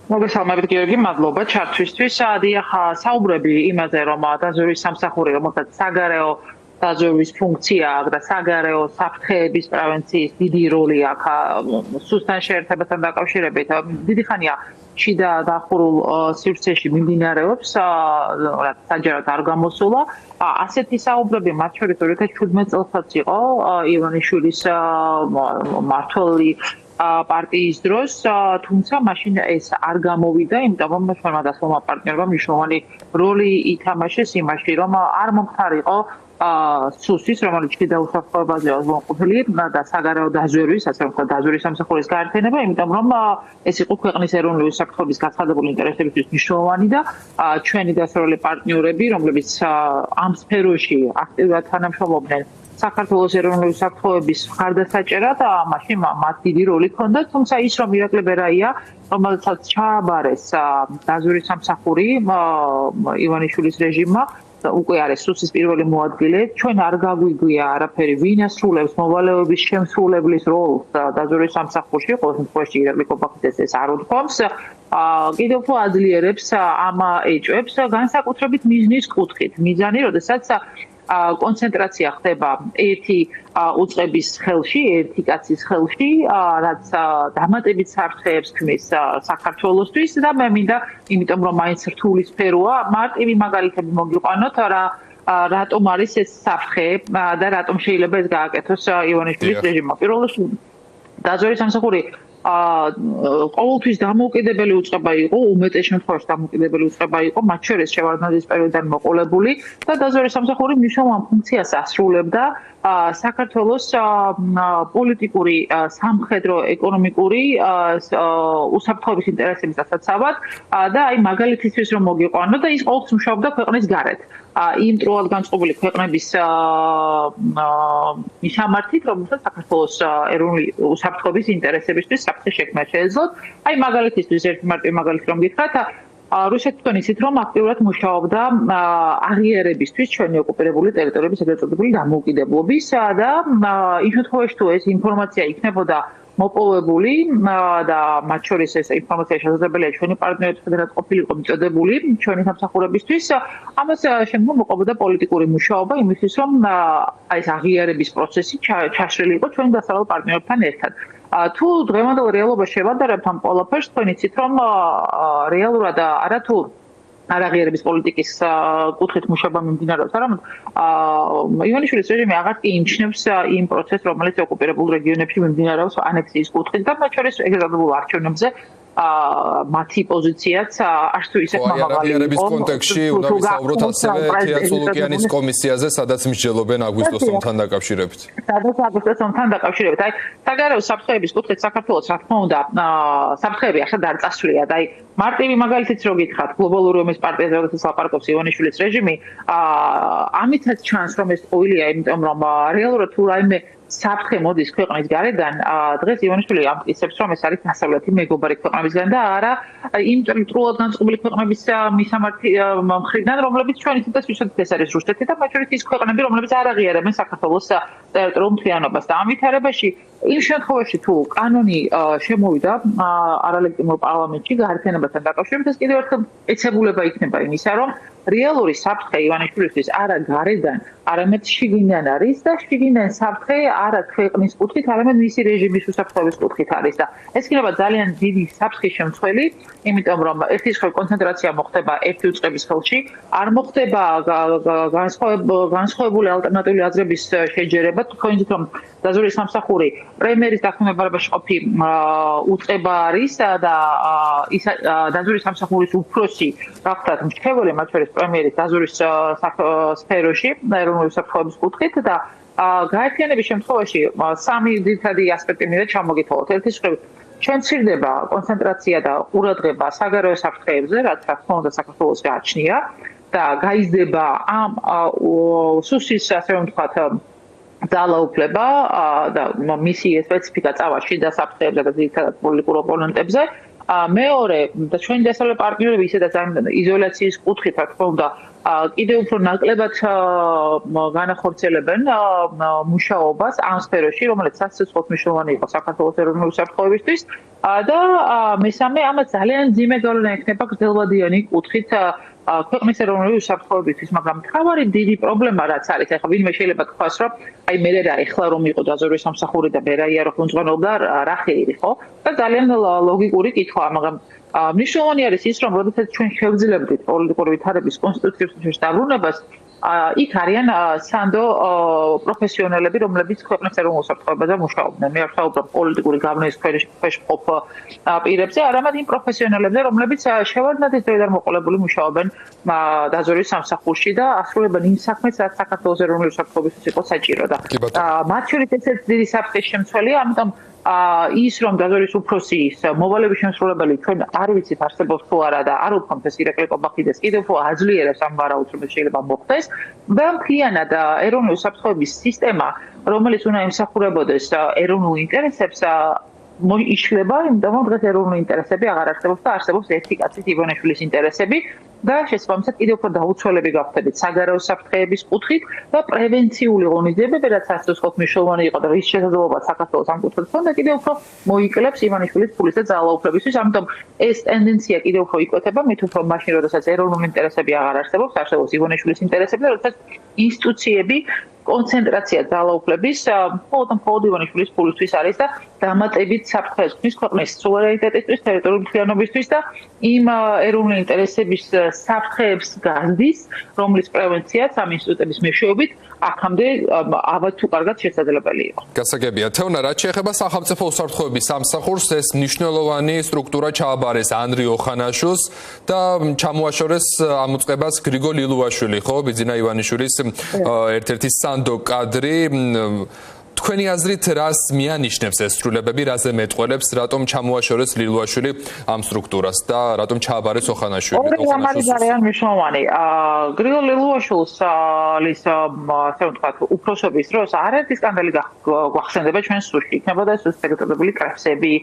მოგესალმებით გიორგი, მადლობა ჩართვისთვის. დიახ, საუბრები იმაზე, რომ დაზვერვის სამსახური, რომელსაც საგარეო დაზვერვის ფუნქცია აქვს და საგარეო საფრთხეების პრევენციის დიდი როლი აქვს სუსტან შეერთებასთან დაკავშირებით, დიდი ხანია შიდა დახურულ სივრცეში მიმდინარეობს, რაც საჯაროდ არ გამოსულა. ასეთი საუბრები მათ შორის 2017 წელსაც იყო ივანიშვილის მმართველი პარტიის დროს, თუმცა მაშინ ეს არ გამოვიდა, იმიტომ რომ ჩვენმა დასავლმა პარტნიორებმა მნიშვნელოვანი როლი ითამაშეს იმაში, რომ არ მომხდარიყო სუსის, რომელიც შიდა უსაფრთხოებაზე უზრუნველყოფილი და საგარეო დაზვერვის, ასე რომ ვთქვათ, დაზვერვის სამსახურის გაერთიანება, იმიტომ რომ ეს იყო ქვეყნის ეროვნული უსაფრთხოების გაცხადებული ინტერესებისთვის მნიშვნელოვანი და ჩვენი დასავლელი პარტნიორები, რომლებიც ამ სფეროში აქტიურად თანამშრომლობდნენ საქართველოს ეროვნული უსაფრთხოების მხარდასაჭერად, მაშინ მათ დიდი როლი ჰქონდა, თუმცა ის რომ ირაკლი ბერაია, რომელსაც ჩააბარეს დაზვერვის სამსახური ივანიშვილის რეჟიმმა, უკვე არის სუსის პირველი მოადგილე, ჩვენ არ გაგვიგვია არაფერი, ვინ ასრულებს მოვალეობის შემსრულებლის როლს დაზვერვის სამსახურში, ყოველ შემთხვევაში ირაკლი კობახიძეს ეს არ უთქვამს. კიდევ უფრო აძლიერებს ამ ეჭვებს განსაკუთრებით მიზნის კუთხით. მიზანი, როდესაც კონცენტრაცია ხდება ერთი უწყების ხელში, ერთი კაცის ხელში, რაც დამატებით საფრთხეებს ქმნის საქართველოსთვის და მე მინდა, იმიტომ რომ მაინც რთული სფეროა, მარტივი მაგალითები მოგიყვანოთ, რატომ არის ეს საფრთხე და რატომ შეიძლება ეს გააკეთოს ივანიშვილის რეჟიმმა. პირველ რიგში დაზვერვის სამსახური ყოველთვის დამოუკიდებელი უწყება იყო, უმეტეს შემთხვევაში დამოუკიდებელი უწყება იყო, მათ შორის შევარდნაძის პერიოდიდან მოყოლებული და დაზვერვის სამსახური მნიშვნელოვან ფუნქციას ასრულებდა საქართველოს პოლიტიკური, სამხედრო, ეკონომიკური უსაფრთხოების ინტერესების დასაცავად და აი მაგალითისთვის რომ მოგიყვანო და ის ყოველთვის მუშაობდა ქვეყნის გარეთ. იმ დროად განწყობილი ქვეყნების მისამართით, რომელსაც საქართველოს ეროვნული უსაფრთხოების ინტერესებისთვის საფრთხე შექმნა შეეძლოთ. აი მაგალითისთვის ერთი მარტივი მაგალითი რომ გითხრათ, რუსეთი თქვენ იცით რომ აქტიურად მუშაობდა აღიარებისთვის ჩვენი ოკუპირებული ტერიტორიების ეგრეთ წოდებული დამოუკიდებლობის და იმ შემთხვევაში თუ ეს ინფორმაცია იქნებოდა მოპოვებული და მათ შორის ეს ინფორმაცია შესაძლებელია ჩვენი პარტნიორებს ფედერალ ყოფილიყო მიწოდებული ჩვენი სამსახურებისთვის, ამას შემდგომ მოყვებოდა პოლიტიკური მუშაობა იმისთვის, რომ აი ეს აღიარების პროცესი ჩაშლილი იყო ჩვენი დასავლელ პარტნიორებთან ერთად. თუ დღევანდელ რეალობას შევადარებთ ამ ყველაფერს, თქვენ იცით, რომ რეალურად არათუ არაღიარების პოლიტიკის კუთხით მუშაობა მიმდინარეობს, არამედ ივანიშვილის რეჟიმი აღარ კი იმჩნევს იმ პროცესს, რომელიც ოკუპირებულ რეგიონებში მიმდინარეობს ანექსიის კუთხით და მათ შორის ეგრეთ წოდებულ არჩევნებზე მათი პოზიციაც არც თუ ისეთ მაღალი იყო. აღიარების კონტექსტში უნდა ვისაუბროთ ასევე თეატრულუკიანის კომისიაზე, სადაც მსჯელობენ აგვისტოს ომთან დაკავშირებით. სადაც აგვისტოს ომთან დაკავშირებით. აი, საგარეო საფრთხეების კუთხით საქართველოს რა თქმა უნდა, საფრთხეები ახლა არ წასვლია და აი მარტივი მაგალითიც რო გითხრათ, გლობალური ომის პარტიაზე როდესაც ლაპარაკობს ივანიშვილის რეჟიმი, ამითაც ჩანს რომ ეს ყოველია, იმიტომ რომ რეალურად თუ რაიმე საფრთხე მოდის ქვეყნის გარედან, დღეს ივანიშვილი ამტკიცებს, რომ ეს არის დასავლეთი მეგობარი ქვეყნებისგან და არა იმ ტრულად განწყობილი ქვეყნების მისამართი მხრიდან, რომლებიც ჩვენ იცით ვისაუბრეთ, ეს არის რუსეთი და მათ შორის ის ქვეყნები, რომლებიც არ აღიარებენ საქართველოს ტერიტორიულ მთლიანობას და ამ ვითარებაში იმ შემთხვევაში თუ კანონი შემოვიდა არალეგიტიმურ პარლამენტში გაერთიანებასთან დაკავშირებით, ეს კიდევ ერთხელ ეცებულება იქნება იმისა, რომ რეალური საფრთხე ივანიშვილისთვის არა გარედან, არამედ შიგნიდან არის და შიგნიდან საფრთხე არა ქვეყნის კუთხით, არამედ მისი რეჟიმის უსაფრთხოების კუთხით არის და ეს იქნება ძალიან დიდი საფრთხის შემცველი, იმიტომ რომ ერთი სხვა კონცენტრაცია მოხდება ერთი უწყების ხელში, არ მოხდება განსხვავებული ალტერნატიული აზრების შეჯერება, თქვენ იცით რომ დაზვერვის სამსახური პრემიერის დაქვემდებარებაში ყოფი უწყება არის და ის დაზვერვის სამსახურის უფროსი გახლავთ მრჩეველი მათ შორის პრემიერის დაზვერვის სფეროში ეროვნული უსაფრთხოების კუთხით და გაერთიანების შემთხვევაში სამი ძირითადი ასპექტი მინდა ჩამოგითვალოთ. ერთი მხრივ ჩვენ ვცირდება კონცენტრაცია და ყურადღება საგარეო საფრთხეებზე, რაც რა თქმა უნდა საქართველოს გააჩნია და გაიზრდება ამ სუსის ასე რომ ვთქვათ ძალაუფლება და მისი სპეციფიკა წავა შიდა საფრთხეებზე და ძირითადად პოლიტიკურ ოპონენტებზე. მეორე და ჩვენი დასავლელი პარტნიორები ისედაც ამ იზოლაციის კუთხით, რა თქმა უნდა, კიდევ უფრო ნაკლებად განახორციელებენ მუშაობას ამ სფეროში, რომელიც სასიცოცხლოდ მნიშვნელოვანი იყო საქართველოს ეროვნული უსაფრთხოებისთვის და მესამე ამას ძალიან ძიმე გავლენა ექნება გრძელვადიანი კუთხით ქვეყნის ეროვნული უსაფრთხოებისთვის, მაგრამ მთავარი დიდი პრობლემა რაც არის, ახლა ვინმე შეიძლება თქვას, რომ აი მე რა ეხლა რომ იყო დაზვერვის სამსახური და მე რაია რომ უძღვენობდა რა ხელი ხო? და ძალიან ლოგიკური კითხვაა, მაგრამ მნიშვნელოვანი არის ის, რომ როდესაც ჩვენ შევძლებდით პოლიტიკური ვითარების კონსტიტუციის დაბრუნებას, იქ არიან სანდო პროფესიონალები, რომლებიც ქვეყნის ეროვნულ უსაფრთხოებაზე მუშაობდნენ. მე არ ვსაუბრობ პოლიტიკური გავლენის ქვეშ მყოფ პირებზე, არამედ იმ პროფესიონალებზე, რომლებიც შევარდნადის დროიდან მოყოლებული მუშაობენ დაზვერვის სამსახურში და ასრულებენ იმ საქმეს, რაც საქართველოს ეროვნული უსაფრთხოებისთვის იყო საჭირო და მათ შორის ესეც დიდი საფრთხის შემცველია, ამიტომ ის რომ დაზვერვის უფროსის მოვალეობის შემსრულებელი ჩვენ არ ვიცით არსებობს თუ არა და არ ვქონთ ეს ირაკლი ყობახიძეს კიდევ უფრო აძლიერებს ამ ვარაუდს რომ შეიძლება მოხდეს და მთლიანად ეროვნული უსაფრთხოების სისტემა რომელიც უნდა ემსახურებოდეს ეროვნულ ინტერესებს იშლება, იმიტომ რომ დღეს ეროვნული ინტერესები აღარ არსებობს და არსებობს ერთი კაცის ივანიშვილის ინტერესები და შესაბამისად კიდევ უფრო დაუცველები გავხდებით საგარეო საფრთხეების კუთხით და პრევენციული ღონისძიებები, რაც სასიცოცხლოდ მნიშვნელოვანი იყო და რის შესაძლებლობა საქართველოს ამ კუთხით ჰქონდა, კიდევ უფრო მოიკლებს ივანიშვილის ფულის და ძალაუფლებისთვის, ამიტომ ეს ტენდენცია კიდევ უფრო იკვეთება, მით უფრო მაშინ, როდესაც ეროვნული ინტერესები აღარ არსებობს, არსებობს ივანიშვილის ინტერესები და როდესაც ინსტიტუციები კონცენტრაცია ძალაუფლების მხოლოდ ივანიშვილის ფულისთვის არის და დამატებით საფრთხეს ქვეყნის სუვერენიტეტისთვის, ტერიტორიული მთლიანობისთვის და იმ ეროვნული ინტერესების საფრთხეებს გაზდის, რომლის პრევენციაც ამ ინსტიტუტების მეშვეობით აქამდე ალბათ თუ კარგად შესაძლებელი იყო. გასაგებია, თეონა, რაც შეეხება სახელმწიფო უსაფრთხოების სამსახურს, ეს მნიშვნელოვანი სტრუქტურა ჩააბარეს ანდრი ოხანაშვილს და ჩამოაშორეს ამ უწყებას გრიგოლ ილუაშვილი, ხო, ბიძინა ივანიშვილის ერთ-ერთი სანდო კადრი. თქვენი აზრით რას მიანიშნებს ეს ცვლილებები, რაზე მეტყველებს, რატომ ჩამოაშორეს ლილუაშვილი ამ სტრუქტურას და რატომ ჩააბარეს ოხანაშვილი? ორი ამბავი ძალიან მნიშვნელოვანი. გრიგოლ ლილუაშვილის ასე ვთქვათ, უფროსობის დროს არაერთი სკანდალი გვახსენდება ჩვენს სულში. იქნებოდა სუსტეგტებული კრებსები,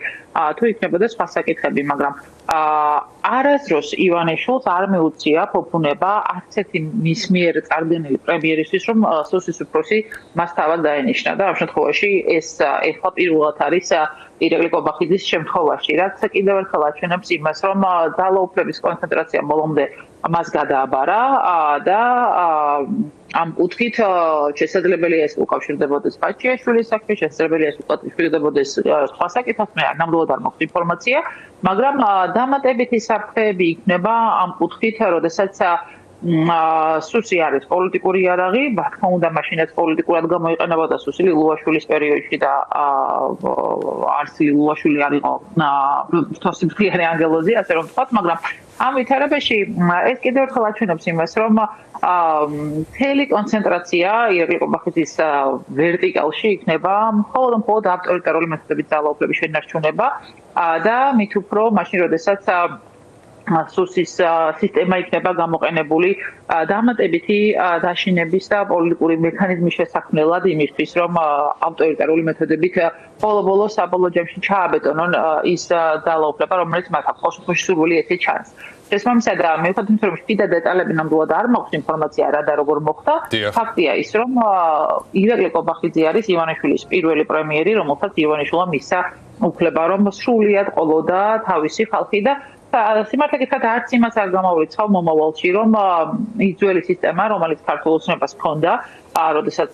თუ იქნებოდა სხვა საკითხები, მაგრამ არასდროს ივანიშვილს არ მიუწია ფოფუნება არც ერთი მის მიერ წარდგენილი პრემიერისთვის, რომ სუსის უფროსი მას თავად დაენიშნა და ამ შემთხვევაში ეს ეხლა პირველად არის ირაკლი ყობახიძის შემთხვევაში, რაც კიდევ ერთხელ აჩვენებს იმას, რომ ძალაუფლების კონცენტრაცია ბოლომდე მას გადააბარა და ამ კუთხით შესაძლებელია ეს უკავშირდებოდეს ბაჭიაშვილის საქმე, შესაძლებელია ეს უკავშირდებოდეს სხვა საკითხად, მე ნამდვილად არ მაქვს ინფორმაცია, მაგრამ დამატებითი საფრთხეები იქნება ამ კუთხით, როდესაც სუსი არის პოლიტიკური იარაღი, რა თქმა უნდა, მაშინაც პოლიტიკურად გამოიყენებოდა სუსი ლილუაშვილის პერიოდში და არც ლილუაშვილი არ იყო თოსიფრიანი ანგელოზი, ასე რომ ვთქვათ, მაგრამ ამ ვითარებაში ეს კიდევ ერთხელ აჩვენებს იმას, რომ მთელი კონცენტრაცია ირაკლი ყობახიძის ვერტიკალში იქნება მხოლოდ ავტორიტარული მეთოდებით ძალაუფლების შენარჩუნება და მით უფრო მაშინ, როდესაც სუსის სისტემა იქნება გამოყენებული დამატებითი დაშინების და პოლიტიკური მექანიზმის შესაქმნელად იმისთვის, რომ ავტორიტარული მეთოდებით ბოლო-ბოლო საბოლოო ჯამში ჩააბეტონონ ის ძალაუფლება, რომელიც მათ აქვს სურვილი ესე ჩანს. შესაბამისად, მიუხედავად იმისა, რომ შიდა დეტალები ნამდვილად არ მაქვს ინფორმაცია რა და როგორ მოხდა, ფაქტია ის, რომ ირაკლი ყობახიძე არის ივანიშვილის პირველი პრემიერი, რომელსაც ივანიშვილმა მისცა უფლება, რომ სრულიად ყოლოდა თავისი ხალხი და სიმართლე გითხრათ, არც იმას არ გამოვრიცხავ მომავალში, რომ ის ძველი სისტემა, რომელიც ქართულ ოცნებას ჰქონდა, როდესაც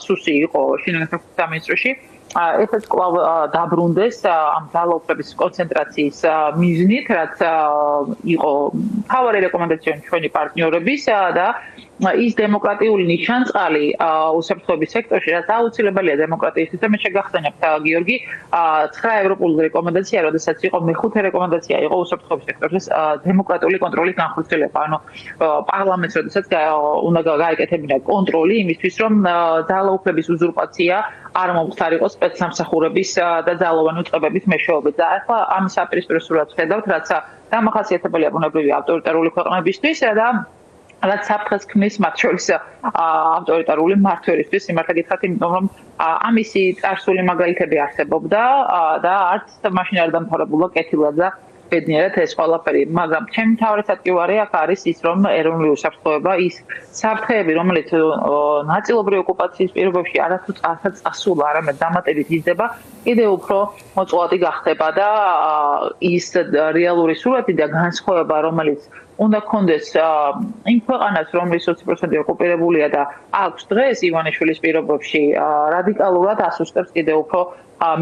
სუსი იყო შინაგანთა სამინისტროში, ესეც კვლავ დაბრუნდეს ამ ძალაუფლების კონცენტრაციის მიზნით, რაც იყო მთავარი რეკომენდაცია ჩვენი პარტნიორების და ის დემოკრატიული ნიშანწყალი უსაფრთხოების სექტორში, რაც აუცილებელია დემოკრატიის სისტემაში შეგახსენებთ, გიორგი, 9 ევროპული რეკომენდაცია, როდესაც იყო მე-5 რეკომენდაცია იყო უსაფრთხოების სექტორში დემოკრატიული კონტროლის განხორციელება, ანუ პარლამენტს როდესაც უნდა გაეკეთებინა კონტროლი იმისთვის, რომ ძალაუფლების უზურპაცია არ მომხდარიყო სპეცსამსახურების და ძალოვანი უწყებების მეშვეობით. და ახლა ამ საპირისპირო სურათს ხედავთ, რაც დამახასიათებელია ბუნებრივი ავტორიტარული ქვეყნებისთვის და რაც საფრთხეს ქმნის მათ შორის ავტორიტარული მმართველისთვის, სიმართლე გითხრათ, იმიტომ რომ ამისი წარსული მაგალითები არსებობდა და არც მაშინ არ დამთავრებულა კეთილად და ბედნიერად ეს ყველაფერი, მაგრამ ჩემი მთავარი სატკივარი აქ არის ის, რომ ეროვნული უსაფრთხოება, ის საფრთხეები, რომელიც ნაწილობრივ ოკუპაციის პირობებში არათუ წასულა, არამედ დამატებით იზრდება, კიდევ უფრო მოწყვლადი გახდება და ის რეალური სურათი და განსხვავება, რომელიც უნდა გქონდეს იმ ქვეყანას, რომლის 20% ოკუპირებულია და აქვს დღეს ივანიშვილის პირობებში რადიკალურად ასუსტებს კიდევ უფრო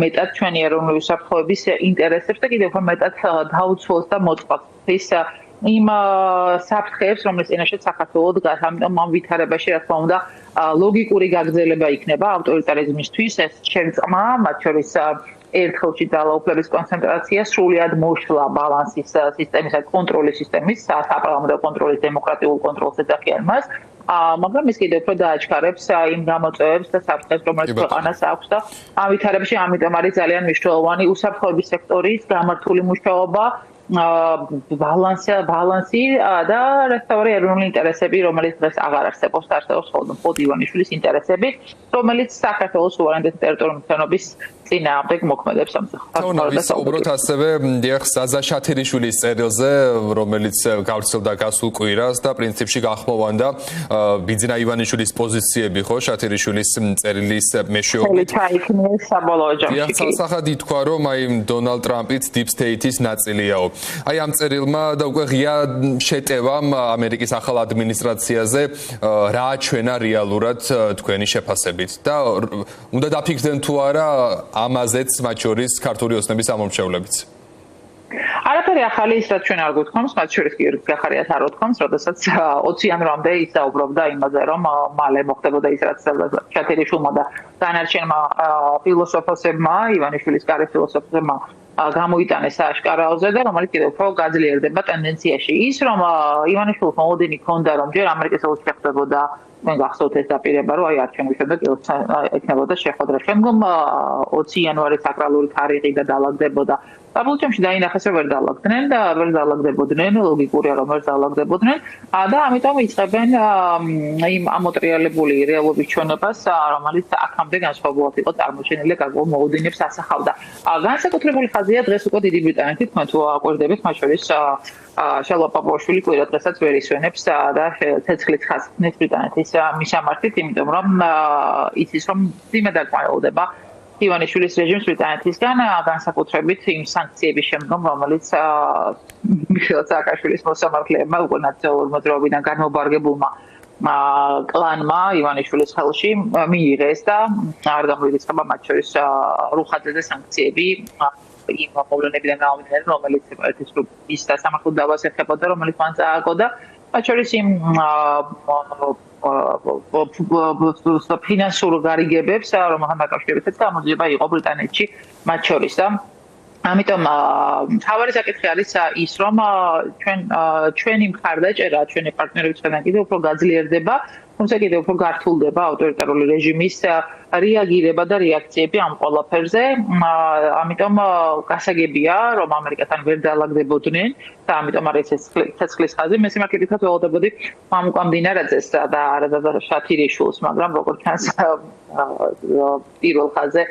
მეტად ჩვენი ეროვნული უსაფრთხოების ინტერესებს და კიდევ უფრო მეტად დაუცველს და მოწყობს ის იმ საფრთხეებს, რომლის წინაშე საქართველოს დგას. ამიტომ ამ ვითარებაში, რა თქმა უნდა, ლოგიკური გაგრძელება იქნება ავტორიტარიზმისთვის, ეს შერწყმა, მათ შორის ერთხელში ძალაუფლების კონცენტრაცია, სრულად მოშლა ბალანსის სისტემისა, კონტროლის სისტემის, საპარლამენტო კონტროლის, დემოკრატიულ კონტროლს ეძახიან მას, მაგრამ ის კიდევ უფრო დააჩქარებს იმ გამოწვევებს და საფრთხეს, რომელიც ქვეყანას აქვს და ამ ვითარებაში ამიტომ არის ძალიან მნიშვნელოვანი უსაფრთხოების სექტორის გამართული მუშაობა, ბალანსი და რესტავრე ეროვნული ინტერესები, რომელიც დღეს აღარ არსებობს, არსებობს მხოლოდ ივანიშვილის ინტერესები, რომელიც საქართველოს სუვერენიტეტ ტერიტორიული მცენობის წინააღმდეგ მოქმედებს ამ სახელმწიფოს. უბრალოდ ასევე დიახ საზა შათირიშვილის წერილზე, რომელიც გავრცელდა გასულ კვირას და პრინციპში გახმოვანდა ბიძინა ივანიშვილის პოზიციები, ხო, შათირიშვილის წერილის მეშვეობით. დიახ, სასახად ითქვა, რომ აი დონალდ ტრამპიც დიპ სტეიტის ნაწილიაო. აი ამ წერილმა და უკვე ღია შეტევამ ამერიკის ახალ ადმინისტრაციაზე რა აჩვენა რეალურად თქვენი შეფასებით და უნდა დაფიქრდნენ თუ არა ამაზეც მათ შორის ქართული ოცნების ამომრჩევლებიც. არაფერი ახალი ის რაც ჩვენ არ გვთქვამს, მათ შორის გიორგი გახარიას არ ვთქვამს, როდესაც 20 იანვრამდე ისაუბრობდა იმაზე, რომ მალე მოხდებოდა ის რაც შათირიშვილმა და დანარჩენმა ფილოსოფოსებმა, ივანიშვილის კარი ფილოსოფოსებმა გამოიტანეს აშკარაოზე და რომელიც კიდევ უფრო გაძლიერდება ტენდენციაში. ის რომ ივანიშვილს მოლოდინი ჰქონდა, რომ ჯერ ამერიკის ელჩი ხდებოდა, მე გახსოვთ ეს დაპირება, რომ აი არჩევნების შემდეგ ექნებოდა შეხვედრა. შემდგომ 20 იანვარის საკრალური თარიღი და დაალაგდებოდა. საბოლოოში დაინახეს, რომ ვერ დაალაგდნენ და ვერ დაალაგდებოდნენ, ლოგიკურია რომ ვერ დაალაგდებოდნენ და ამიტომ იწყებენ იმ ამოტრიალებული რეალობის ჩვენებას, რომელიც აქამდე განსხვავებულად იყო წარმოჩენილი გარკვეულ მოლოდინებს ასახავდა. განსაკუთრებული ხაზია დღეს უკვე დიდი ბრიტანეთი, თქვენ თუ აკვირდებით, მათ შორის შალვა პაპუაშვილი კვირა დღესაც ვერ ისვენებს და ცეცხლით ხაზს ბრიტანეთის მისამართით, იმიტომ რომ იცის რომ ძიმე დაკმაყოფილდება ივანიშვილის რეჟიმს ბრიტანეთისგან, განსაკუთრებით იმ სანქციების შემდგომ, რომელიც მიხეილ სააკაშვილის მოსამართლეებმა უკვე ნაციონალური მოძრაობიდან განმობარგებულმა კლანმა ივანიშვილის ხელში მიიღეს და არ გამოირიცხება მათ შორის რუხაძეზე სანქციები იმ მოვლენებიდან გამომდინარე, რომელიც ის სამართლოდ დავას ეხებოდა, რომელიც მან წააგო და მათ შორის იმ ფინანსურ გარიგებებს, რომელთან დაკავშირებითაც გამოძიება იყო ბრიტანეთში მათ შორის და ამიტომ თავარი საკითხი არის ის, რომ ჩვენი მხარდაჭერა, ჩვენი პარტნიორებისგან კიდევ უფრო გაძლიერდება, თუმცა კიდევ უფრო გართულდება ავტორიტარული რეჟიმის რეაგირება და რეაქციები ამ ყველაფერზე. ამიტომ გასაგებია, რომ ამერიკასთან ვერ დაალაგდებოდნენ და ამიტომ არის ეს ცეცხლის ხაზი. მე სიმართლე ველოდებოდი მამუკა მდინარაძეს და არადა შათირიშვილს, მაგრამ როგორც ჩანს პირველ ხაზზე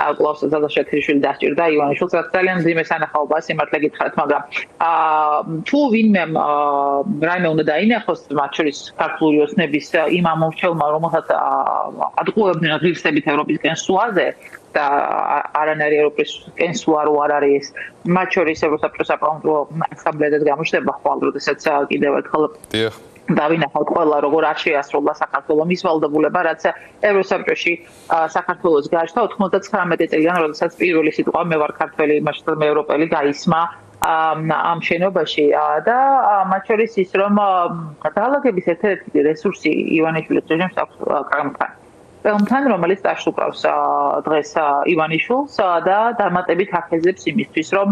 კლავს ზადა შათირიშვილი დასჭირდა ივანიშვილს, რაც ძალიან მძიმე სანახაობაა, სიმართლე გითხრათ, მაგრამ თუ ვინმე რაიმე უნდა დაინახოს მათ შორის ქართული ოცნების იმ ამომრჩევლმა, რომელსაც ადყუებდნენ ღირსებით ევროპის კენსუაზე და არანაირი ევროპის კენსუა რო არ არის, მათ შორის ევროსაბჭოს საპარლამენტო ასამბლეადაც გამოჩნდება ხვალ, როდესაც კიდევ ერთხელ დავინახავთ ყველა როგორ არ შეასრულა საქართველოს მის ვალდებულება, რაც ევროსაბჭოში საქართველოს გაჩნდა 99 წელიდან, როდესაც პირველი სიტყვა მე ვარ ქართველი, იმაში მე ევროპელი გაისმა ამ შენობაში და მათ შორის ის რომ დაალაგების ერთ-ერთი რესურსი ივანიშვილის რეჟიმს აქვს კრემლთან, რომელიც დაშუქავს დღეს ივანიშვილს და დამატებით აფეზებს იმისთვის, რომ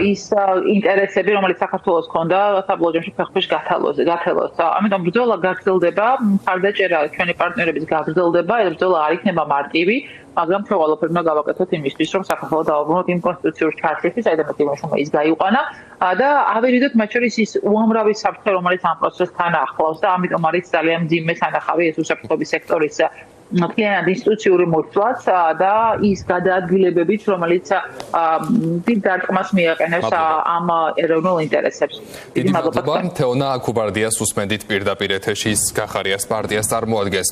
ის ინტერესები, რომელიც საქართველოს ჰქონდა, საბოლოოში ფეხბურთში გათელოს. ამიტომ ბრძოლა გაგრძელდება, მხარდაჭერა ჩვენი პარტნიორების გაგრძელდება, ეს ბრძოლა არ იქნება მარტივი, მაგრამ ჩვენ ყველაფერი უნდა გავაკეთოთ იმისთვის, რომ საქართველოს დავაბრუნოთ იმ კონსტიტუციურ ჩარჩოში, საიდანაც ის გაიყვანა და ავერიდოთ მათ შორის ის უამრავი საფრთხე, რომელიც ამ პროცესთან ახლავს და ამიტომ არის ძალიან მძიმე სანახავი ეს უსაფრთხოების სექტორის მთლიანად ინსტიტუციური მოშლაც და ის გადაადგილებებით, რომელიც დიდ დარტყმას მიაყენებს ამ ეროვნულ ინტერესებს. დიდი მადლობა თეონა აქუბარდიას უსმენდით პირდაპირ ეთერში, ის გახარიას პარტიას წარმოადგენს.